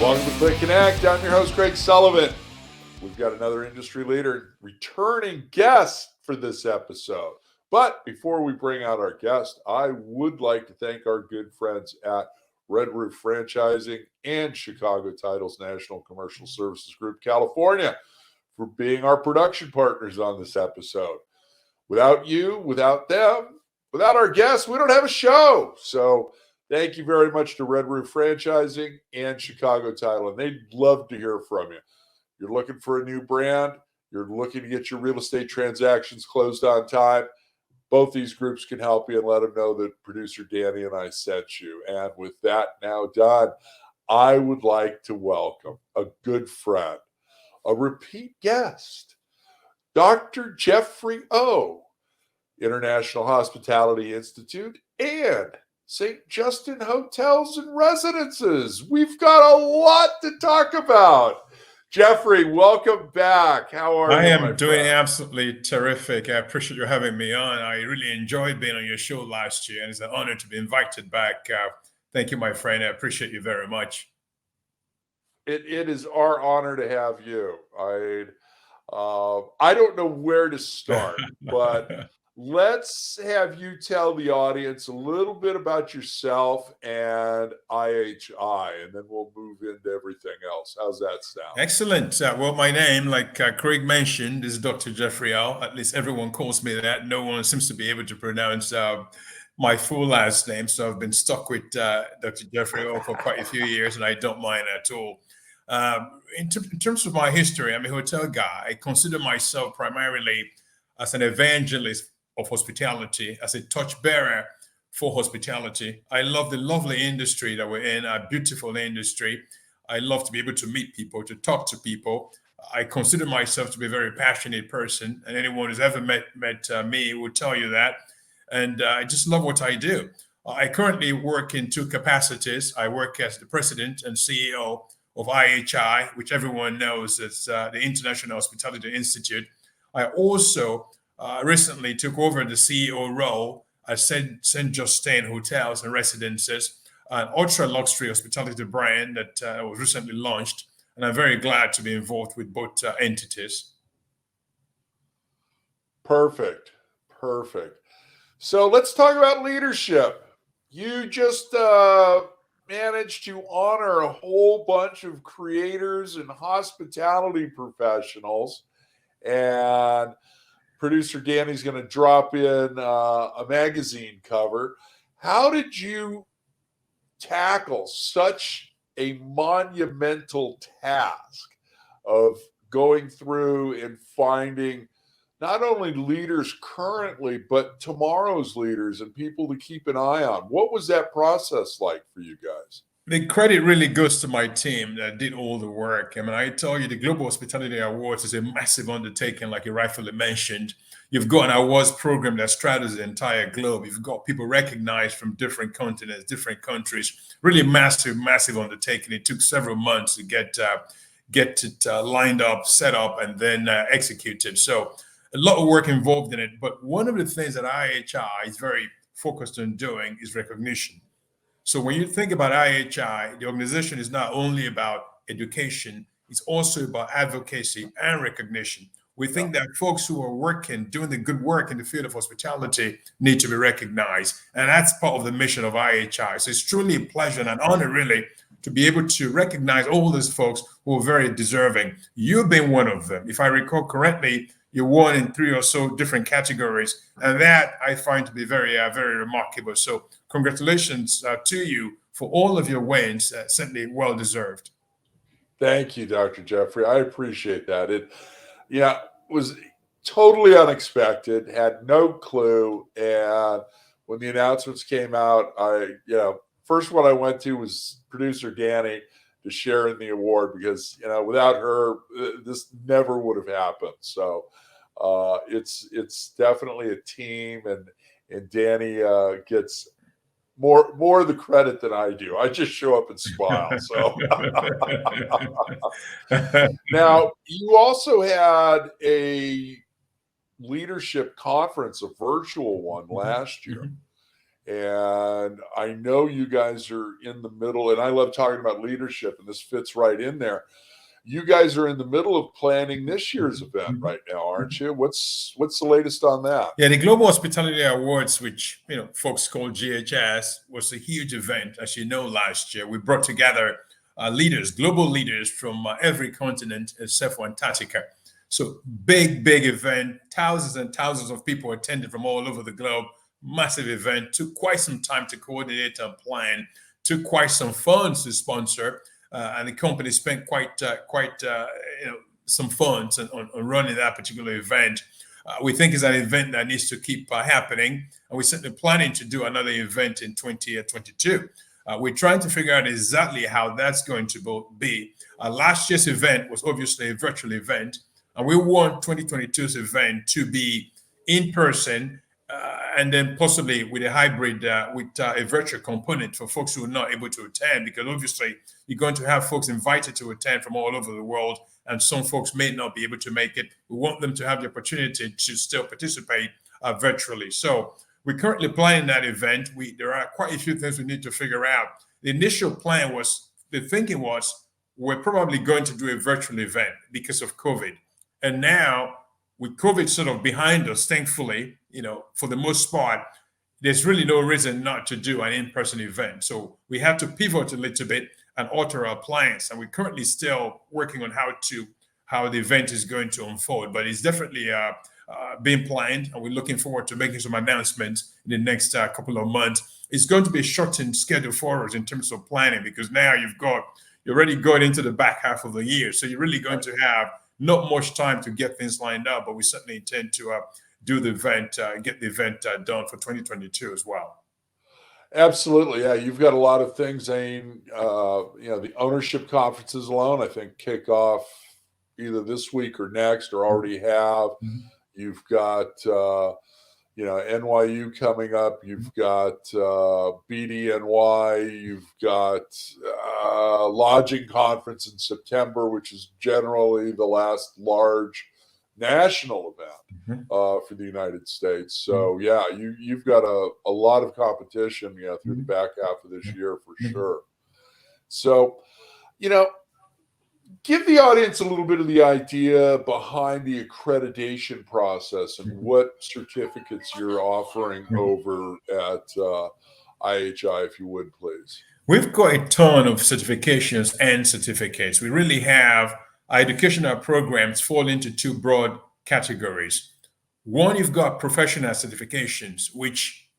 Welcome to CLIC Connect. I'm your host, Greg Sullivan. We've got another industry leader returning guest for this episode. But before we bring out our guest, I would like to thank our good friends at Red Roof Franchising and Chicago Titles National Commercial Services Group, California, for being our production partners on this episode. Without you, without them, without our guests, we don't have a show. So thank you very much to Red Roof Franchising and Chicago Title, and they'd love to hear from you. You're looking for a new brand. You're looking to get your real estate transactions closed on time. Both these groups can help you, and let them know that producer Danny and I sent you. And with that now done, I would like to welcome a good friend, a repeat guest, Dr. Jeffrey O., International Hospitality Institute, and St. Justine Hotels and Residences. We've got a lot to talk about. Jeffrey, welcome back. How are you? I am doing absolutely terrific. I appreciate you having me on. I really enjoyed being on your show last year, and it's an honor to be invited back. Thank you, my friend. I appreciate you very much. It is our honor to have you. I don't know where to start, but let's have you tell the audience a little bit about yourself and IHI, and then we'll move into everything else. How's that sound? Excellent. Well, my name, like Craig mentioned, is Dr. Jeffrey O. At least everyone calls me that. No one seems to be able to pronounce my full last name. So I've been stuck with Dr. Jeffrey O for quite a few years, and I don't mind at all. In terms of my history, I'm a hotel guy. I consider myself primarily as an evangelist of hospitality, as a torchbearer for hospitality. I love the lovely industry that we're in, a beautiful industry. I love to be able to meet people, to talk to people. I consider myself to be a very passionate person, and anyone who's ever met me will tell you that. And I just love what I do. I currently work in two capacities. I work as the president and CEO of IHI, which everyone knows is the International Hospitality Institute. I also recently took over the CEO role at St. Justine Hotels and Residences, an ultra-luxury hospitality brand that was recently launched. And I'm very glad to be involved with both entities. Perfect. So let's talk about leadership. You just managed to honor a whole bunch of creators and hospitality professionals, and producer Danny's going to drop in a magazine cover. How did you tackle such a monumental task of going through and finding not only leaders currently, but tomorrow's leaders and people to keep an eye on? What was that process like for you guys? The credit really goes to my team that did all the work. I mean, I tell you, the Global Hospitality Awards is a massive undertaking, like you rightfully mentioned. You've got an awards program that straddles the entire globe. You've got people recognized from different continents, different countries. Really massive undertaking. It took several months to get it lined up, set up, and then executed. So a lot of work involved in it. But one of the things that IHI is very focused on doing is recognition. So when you think about IHI, the organization is not only about education, it's also about advocacy and recognition. We think that folks who are doing the good work in the field of hospitality need to be recognized. And that's part of the mission of IHI. So it's truly a pleasure and an honor, really, to be able to recognize all those folks who are very deserving. You've been one of them. If I recall correctly, you won in 3 or so different categories. And that I find to be very, very remarkable. So congratulations to you for all of your wins, certainly well-deserved. Thank you, Dr. Jeffrey. I appreciate that. It was totally unexpected, had no clue. And when the announcements came out, first one I went to was producer Danny to share in the award, because, without her, this never would have happened. So it's definitely a team, and Danny gets more of the credit than I do. I just show up and smile. So now, you also had a leadership conference, a virtual one last year. And I know you guys are in the middle, and I love talking about leadership, and this fits right in there. You guys are in the middle of planning this year's event right now, aren't you? What's the latest on that? Yeah, the Global Hospitality Awards, which folks call GHS, was a huge event. As you know, last year we brought together leaders, global leaders from every continent except for Antarctica. So big event. Thousands and thousands of people attended from all over the globe. Massive event. Took quite some time to coordinate and plan. Took quite some funds to sponsor, and the company spent quite some funds on running that particular event. We think it's an event that needs to keep happening, and we're certainly planning to do another event in 2022. We're trying to figure out exactly how that's going to be. Last year's event was obviously a virtual event, and we want 2022's event to be in person, and then possibly with a hybrid, with a virtual component for folks who are not able to attend, because obviously you're going to have folks invited to attend from all over the world, and some folks may not be able to make it. We want them to have the opportunity to still participate virtually. So we're currently planning that event. There are quite a few things we need to figure out. The initial plan was, the thinking was, we're probably going to do a virtual event because of COVID. And now, with COVID sort of behind us, thankfully, for the most part, there's really no reason not to do an in-person event. So we have to pivot a little bit and alter our plans. And we're currently still working on how the event is going to unfold. But it's definitely being planned, and we're looking forward to making some announcements in the next couple of months. It's going to be a shortened schedule for us in terms of planning, because now you're already going into the back half of the year. So you're really going to have not much time to get things lined up, but we certainly intend to do the event, get the event done for 2022 as well. Absolutely. Yeah, you've got a lot of things. The ownership conferences alone, I think, kick off either this week or next, or already have. You've got NYU coming up. You've got BDNY. You've got lodging conference in September, which is generally the last large national event for the United States. So yeah, you've got a lot of competition through the back half of this year for sure. So, give the audience a little bit of the idea behind the accreditation process and what certificates you're offering over at IHI, if you would, please. We've got a ton of certifications and certificates. We really have our educational programs fall into two broad categories. One, you've got professional certifications, which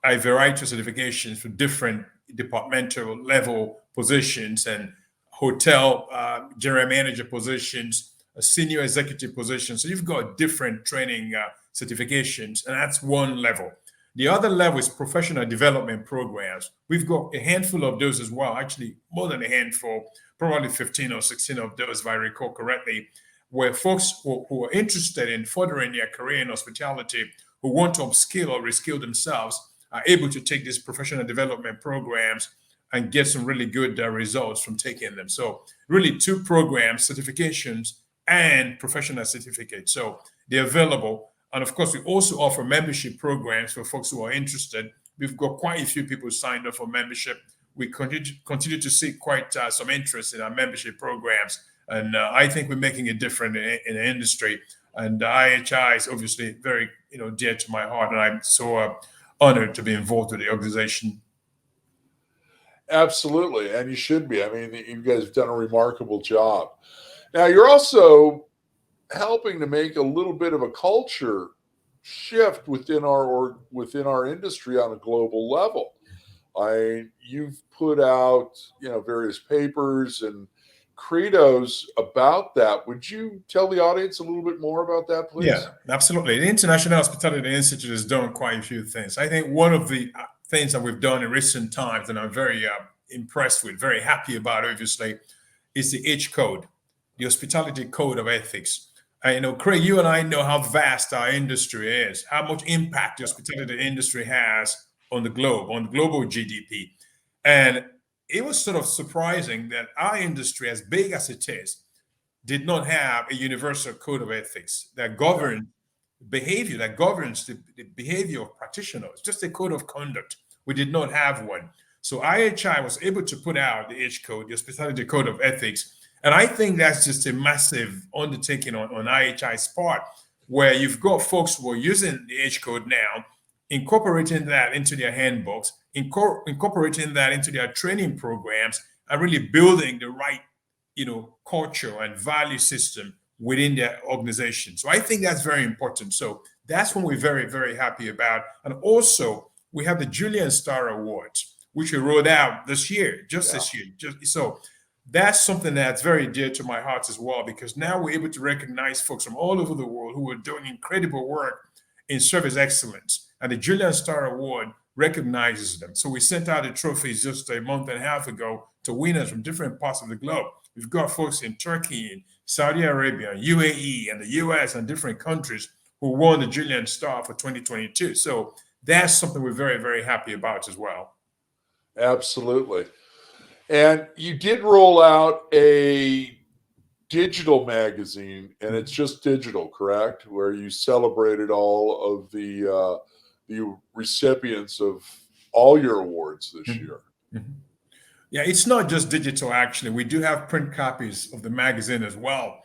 are a variety of certifications for different departmental level positions and hotel general manager positions, senior executive positions. So you've got different training certifications, and that's one level. The other level is professional development programs. We've got a handful of those as well, actually more than a handful, probably 15 or 16 of those, if I recall correctly, where folks who are interested in furthering their career in hospitality, who want to upskill or reskill themselves, are able to take these professional development programs and get some really good results from taking them. So really two programs, certifications and professional certificates. So they're available. And of course, we also offer membership programs for folks who are interested. We've got quite a few people signed up for membership. We continue to see quite some interest in our membership programs. And I think we're making a difference in the industry. And IHI is obviously very dear to my heart. And I'm so honored to be involved with the organization. Absolutely. And you should be. I mean, you guys have done a remarkable job. Now, you're also helping to make a little bit of a culture shift within our industry on a global level. You've put out, various papers and credos about that. Would you tell the audience a little bit more about that, please? Yeah, absolutely. The International Hospitality Institute has done quite a few things. I think one of the things that we've done in recent times, and I'm very impressed with, very happy about, obviously, is the H code, the Hospitality Code of Ethics. Craig, you and I know how vast our industry is, how much impact the hospitality industry has on the globe, on global GDP. And it was sort of surprising that our industry, as big as it is, did not have a universal code of ethics that governs behavior, that governs the behavior of practitioners, just a code of conduct We did not have one. So IHI was able to put out the H code, the Hospitality Code of Ethics. And I think that's just a massive undertaking on IHI's part, where you've got folks who are using the H code now, incorporating that into their handbooks, incorporating that into their training programs, and really building the right, culture and value system within their organization. So I think that's very important. So that's what we're very, very happy about. And also, we have the Julian Star Awards, which we rolled out this year, this year. So that's something that's very dear to my heart as well, because now we're able to recognize folks from all over the world who are doing incredible work in service excellence. And the Julian Star Award recognizes them. So we sent out the trophies just a month and a half ago to winners from different parts of the globe. We've got folks in Turkey, in Saudi Arabia, UAE, and the US, and different countries who won the Julian Star for 2022. So that's something we're very, very happy about as well. Absolutely. And you did roll out a digital magazine, and it's just digital, correct? Where you celebrated all of the recipients of all your awards this year. Mm-hmm. Yeah, it's not just digital, actually. We do have print copies of the magazine as well.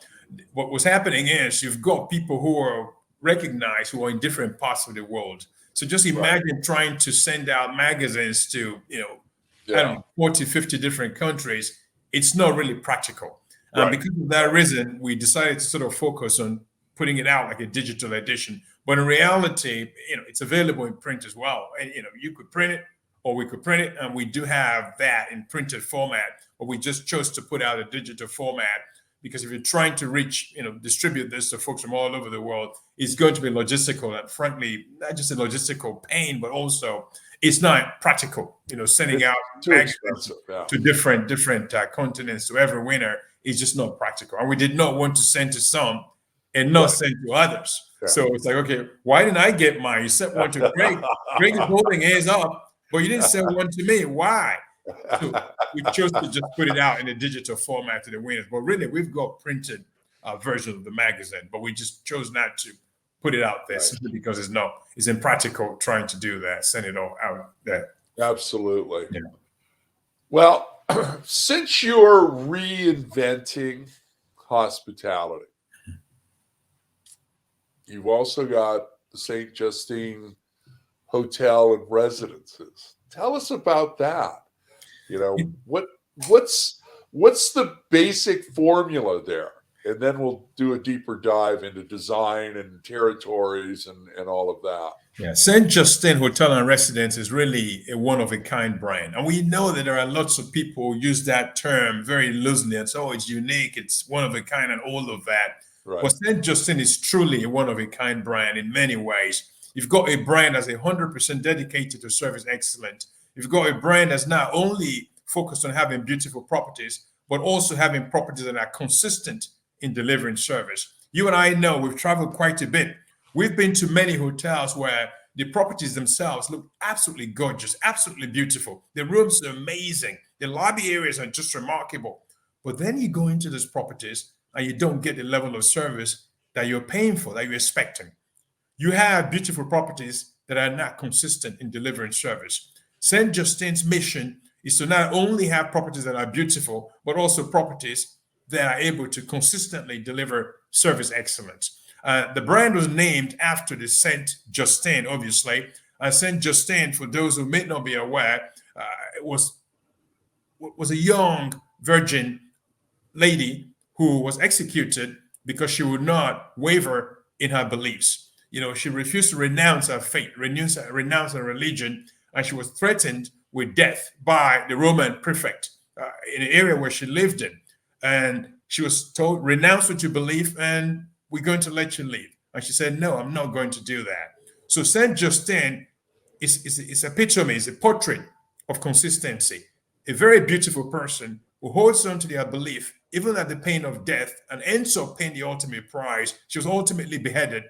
What was happening is you've got people who are recognized who are in different parts of the world. So just imagine trying to send out magazines to, I don't know, 40, 50 different countries. It's not really practical. Because of that reason, we decided to sort of focus on putting it out like a digital edition. But in reality, it's available in print as well. And, you could print it, or we could print it, and we do have that in printed format, but we just chose to put out a digital format because if you're trying to reach, distribute this to folks from all over the world, it's going to be logistical and frankly, not just a logistical pain, but also it's not practical, sending out magazines to different continents to every winner is just not practical. And we did not want to send to some and not send to others. Yeah. So it's like, okay, why didn't I get mine? You sent one to Greg. Greg is holding his up, but you didn't send one to me. Why? So we chose to just put it out in a digital format to the winners. But really, we've got printed versions of the magazine, but we just chose not to put it out there simply because it's impractical trying to do that, send it all out there. Absolutely. Yeah. Well, since you're reinventing hospitality, you've also got the St. Justine Hotel and Residences. Tell us about that. What's the basic formula there? And then we'll do a deeper dive into design and territories and all of that. Yeah, St. Justine Hotel and Residence is really a one-of-a-kind brand. And we know that there are lots of people who use that term very loosely. And so it's unique, it's one-of-a-kind and all of that. Right. But St. Justine is truly a one-of-a-kind brand in many ways. You've got a brand that's 100% dedicated to service excellence. You've got a brand that's not only focused on having beautiful properties, but also having properties that are consistent in delivering service. You and I know we've traveled quite a bit. We've been to many hotels where the properties themselves look absolutely gorgeous, absolutely beautiful. The rooms are amazing. The lobby areas are just remarkable. But then you go into these properties and you don't get the level of service that you're paying for, that you're expecting. You have beautiful properties that are not consistent in delivering service. St. Justine's mission is to not only have properties that are beautiful, but also properties that are able to consistently deliver service excellence. The brand was named after the St. Justine, obviously. St. Justine, for those who may not be aware, was a young virgin lady who was executed because she would not waver in her beliefs. She refused to renounce her faith, renounce her religion, and she was threatened with death by the Roman prefect in the area where she lived in. And she was told, renounce what you believe and we're going to let you leave. And she said, no, I'm not going to do that. So St. Justine is epitome, is a portrait of consistency. A very beautiful person who holds on to their belief, even at the pain of death, and ends up paying the ultimate price. She was ultimately beheaded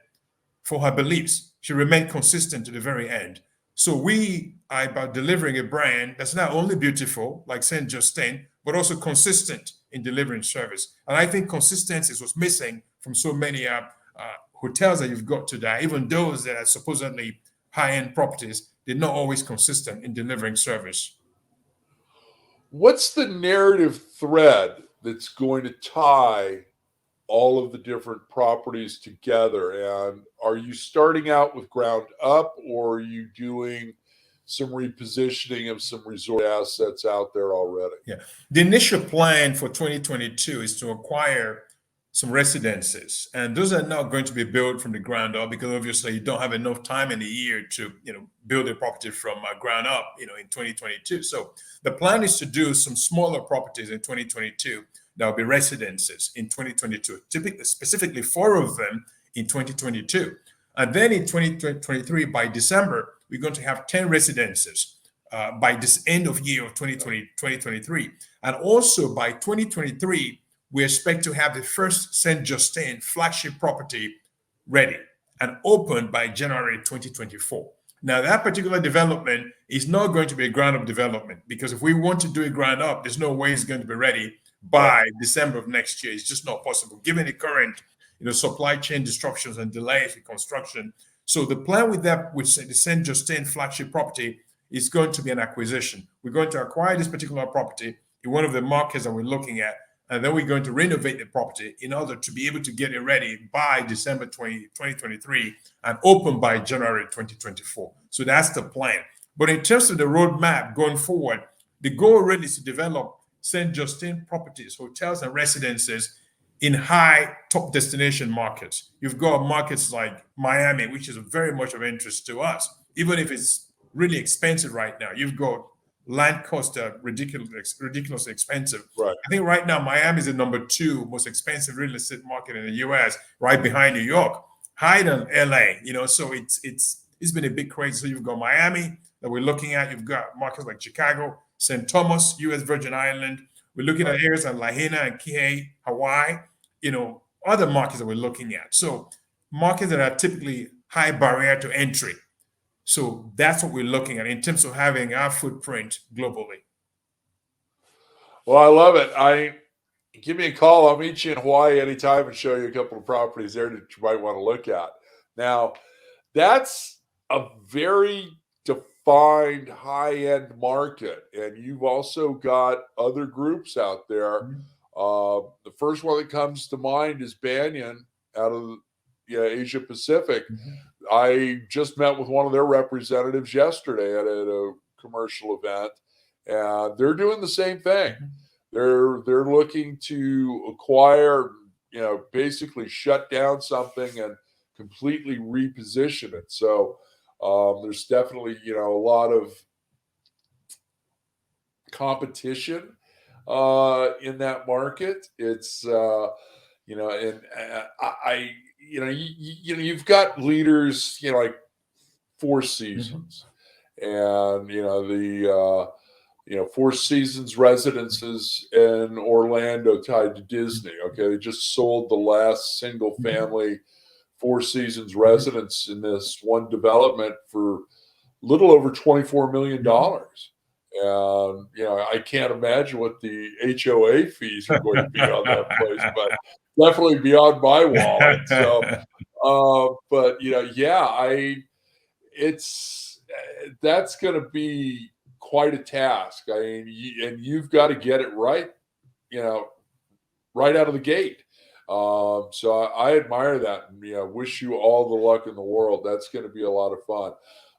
for her beliefs. She remained consistent to the very end. So we are about delivering a brand that's not only beautiful, like St. Justine, but also consistent in delivering service. And I think consistency is what's missing from so many hotels that you've got today, even those that are supposedly high-end properties. they're not always consistent in delivering service. What's the narrative thread that's going to tie all of the different properties together? And are you starting out with ground up, or are you doing some repositioning of some resort assets out there already? Yeah. The initial plan for 2022 is to acquire some residences, and those are not going to be built from the ground up because obviously you don't have enough time in the year to build a property from ground up in 2022. So the plan is to do some smaller properties in 2022 that will be residences in 2022, typically specifically 4 of them in 2022, and then in 2023 by December we're going to have 10 residences by this end of year of 2023, and also by 2023 we expect to have the first St. Justine flagship property ready and open by January 2024. Now, that particular development is not going to be a ground up development, because if we want to do a ground up, there's no way it's going to be ready by December of next year. It's just not possible, given the current supply chain disruptions and delays in construction. So the plan with the St. Justine flagship property is going to be an acquisition. We're going to acquire this particular property in one of the markets that we're looking at, and then we're going to renovate the property in order to be able to get it ready by December 2023 and open by January 2024. So that's the plan. But in terms of the roadmap going forward, the goal really is to develop St. Justine properties, hotels and residences in high top destination markets. You've got markets like Miami, which is very much of interest to us, even if it's really expensive right now. You've got land costs are ridiculously expensive. Right. I think right now Miami is the number 2 most expensive real estate market in the U.S., right behind New York, higher than LA. So it's been a big craze. So you've got Miami that we're looking at. You've got markets like Chicago, St. Thomas, U.S. Virgin Island. We're looking at areas like Lahaina and Kihei, Hawaii. Other markets that we're looking at. So markets that are typically high barrier to entry. So that's what we're looking at in terms of having our footprint globally. Well, I love it. Give me a call. I'll meet you in Hawaii anytime and show you a couple of properties there that you might want to look at. Now, that's a very defined high-end market, and you've also got other groups out there. The first one that comes to mind is Banyan out of Asia Pacific. I just met with one of their representatives yesterday at a commercial event, and they're doing the same thing. They're looking to acquire, basically shut down something and completely reposition it. So there's definitely a lot of competition in that market. It's and you've got leaders, like Four Seasons, and the Four Seasons Residences in Orlando tied to Disney. Okay, they just sold the last single family Four Seasons residence in this one development for a little over $24 million. And I can't imagine what the HOA fees are going to be on that place, but definitely beyond my wallet. So, but that's going to be quite a task. I mean, and you've got to get it right, right out of the gate. So I admire that, and wish you all the luck in the world. That's going to be a lot of fun.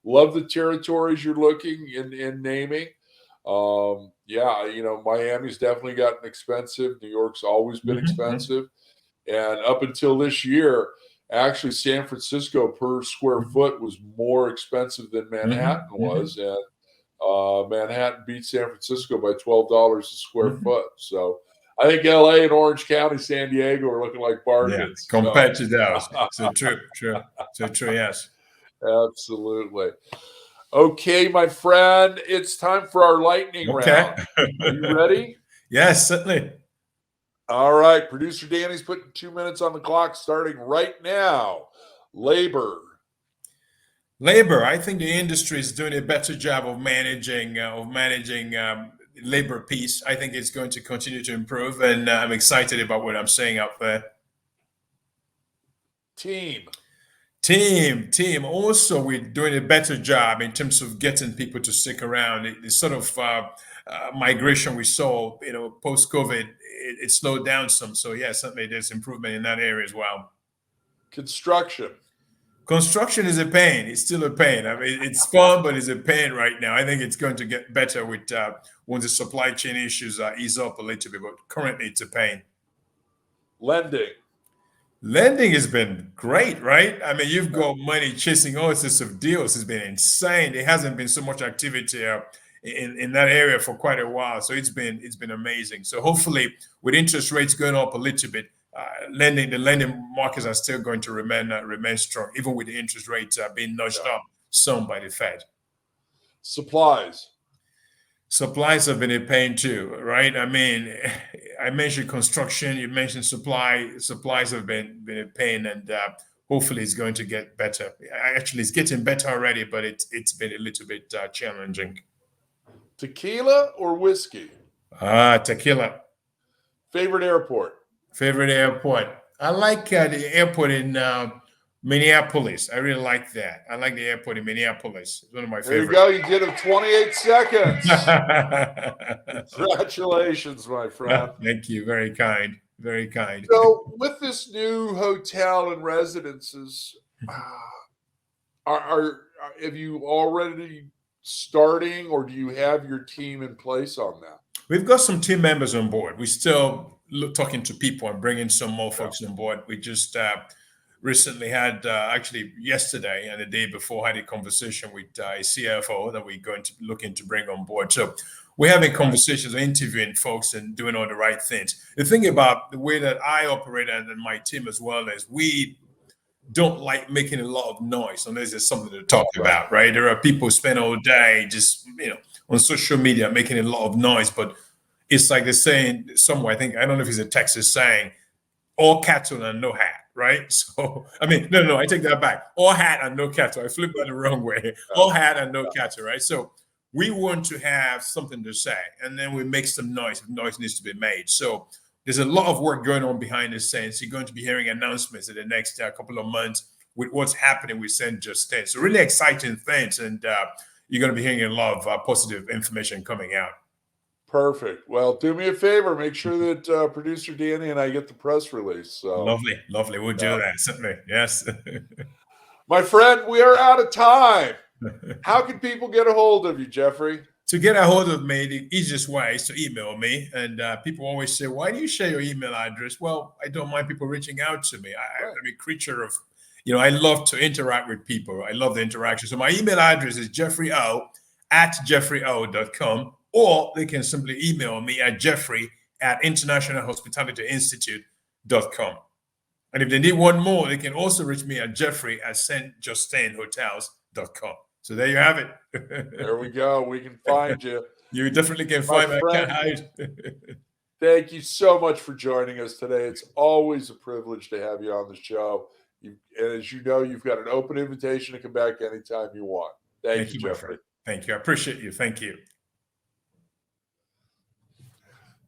Love the territories you're looking in naming. Miami's definitely gotten expensive. New York's always been expensive. And up until this year, actually San Francisco per square foot was more expensive than Manhattan was. And Manhattan beat San Francisco by $12 a square foot. So I think LA and Orange County, San Diego are looking like bargains. Yeah, compared to those. So true, yes. Absolutely. Okay, my friend, it's time for our lightning round. Are you ready? Yes, certainly. All right. Producer Danny's putting 2 minutes on the clock starting right now. Labor. I think the industry is doing a better job of managing labor piece. I think it's going to continue to improve, and I'm excited about what I'm seeing out there. Team. Team. Also, we're doing a better job in terms of getting people to stick around. The sort of migration we saw, post COVID, it slowed down some. So yeah, certainly there's improvement in that area as well. Construction. Construction is a pain. It's still a pain. I mean, it's fun, but it's a pain right now. I think it's going to get better with once the supply chain issues ease up a little bit, but currently it's a pain. Lending. Lending has been great, right? I mean, you've got money chasing all sorts of deals. It's been insane. There hasn't been so much activity in that area for quite a while. So it's been amazing. So hopefully, with interest rates going up a little bit, the lending markets are still going to remain strong, even with the interest rates being nudged up some by the Fed. Supplies. Supplies have been a pain too, right? I mean, I mentioned construction, you mentioned supplies have been a pain, and hopefully it's going to get better. Actually, it's getting better already, but it's been a little bit challenging. Tequila or whiskey? Tequila. Favorite airport? I like the airport in Minneapolis. I really like that. I like the airport in Minneapolis. It's one of my favorites. There you go. You did it 28 seconds. Congratulations, my friend. Thank you. Very kind. Very kind. So, with this new hotel and residences, have you already starting, or do you have your team in place on that? We've got some team members on board. We're still talking to people and bringing some more folks on board. We just recently had, actually yesterday and the day before, had a conversation with a CFO that we're going to looking to bring on board. So we're having conversations, interviewing folks and doing all the right things. The thing about the way that I operate and my team as well is we don't like making a lot of noise unless there's something to talk about, right? There are people who spend all day just, on social media making a lot of noise, but it's like they're saying somewhere, I don't know if it's a Texas saying, all cattle and no hat, right? So, I mean, no, I take that back. All hat and no cattle. I flipped that the wrong way. All hat and no cattle, right? So we want to have something to say, and then we make some noise if noise needs to be made. So there's a lot of work going on behind the scenes. You're going to be hearing announcements in the next couple of months with what's happening with St. Justine. So really exciting things, and you're going to be hearing a lot of positive information coming out. Perfect. Well, do me a favor. Make sure that producer Danny and I get the press release. So. Lovely. We'll do that, certainly. Yes. My friend, we are out of time. How can people get a hold of you, Jeffrey? To get a hold of me, the easiest way is to email me. And people always say, why do you share your email address? Well, I don't mind people reaching out to me. I'm a creature of, I love to interact with people. I love the interaction. So my email address is jeffreyo@jeffreyo.com, or they can simply email me at jeffrey@internationalhospitalityinstitute.com. And if they need one more, they can also reach me at jeffrey@stjustinehotels.com. So there you have it. There we go. We can find you. You definitely can find me. I can't hide. Thank you so much for joining us today. It's always a privilege to have you on the show. And as you know, you've got an open invitation to come back anytime you want. Thank you, Jeffrey. Thank you. I appreciate you. Thank you.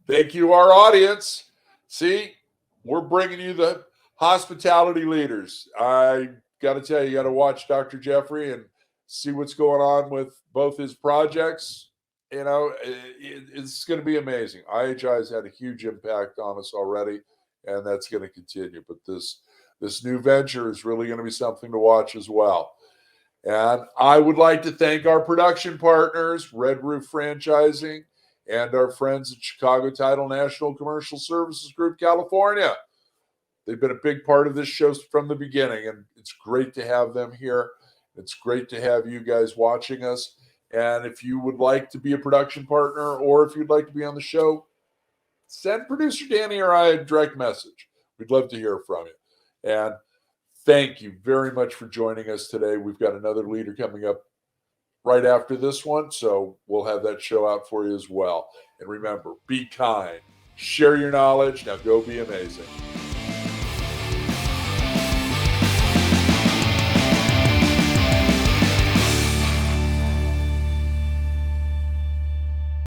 Thank you, our audience. See, we're bringing you the hospitality leaders. I got to tell you, you got to watch Dr. Jeffrey and see what's going on with both his projects. It's going to be amazing. IHI has had a huge impact on us already, and that's going to continue. But this new venture is really going to be something to watch as well. And I would like to thank our production partners, Red Roof Franchising, and our friends at Chicago Title National Commercial Services Group, California. They've been a big part of this show from the beginning, and it's great to have them here. It's great to have you guys watching us. And if you would like to be a production partner, or if you'd like to be on the show, send producer Danny or I a direct message. We'd love to hear from you. And thank you very much for joining us today. We've got another leader coming up right after this one, so we'll have that show out for you as well. And remember, be kind, share your knowledge. Now go be amazing.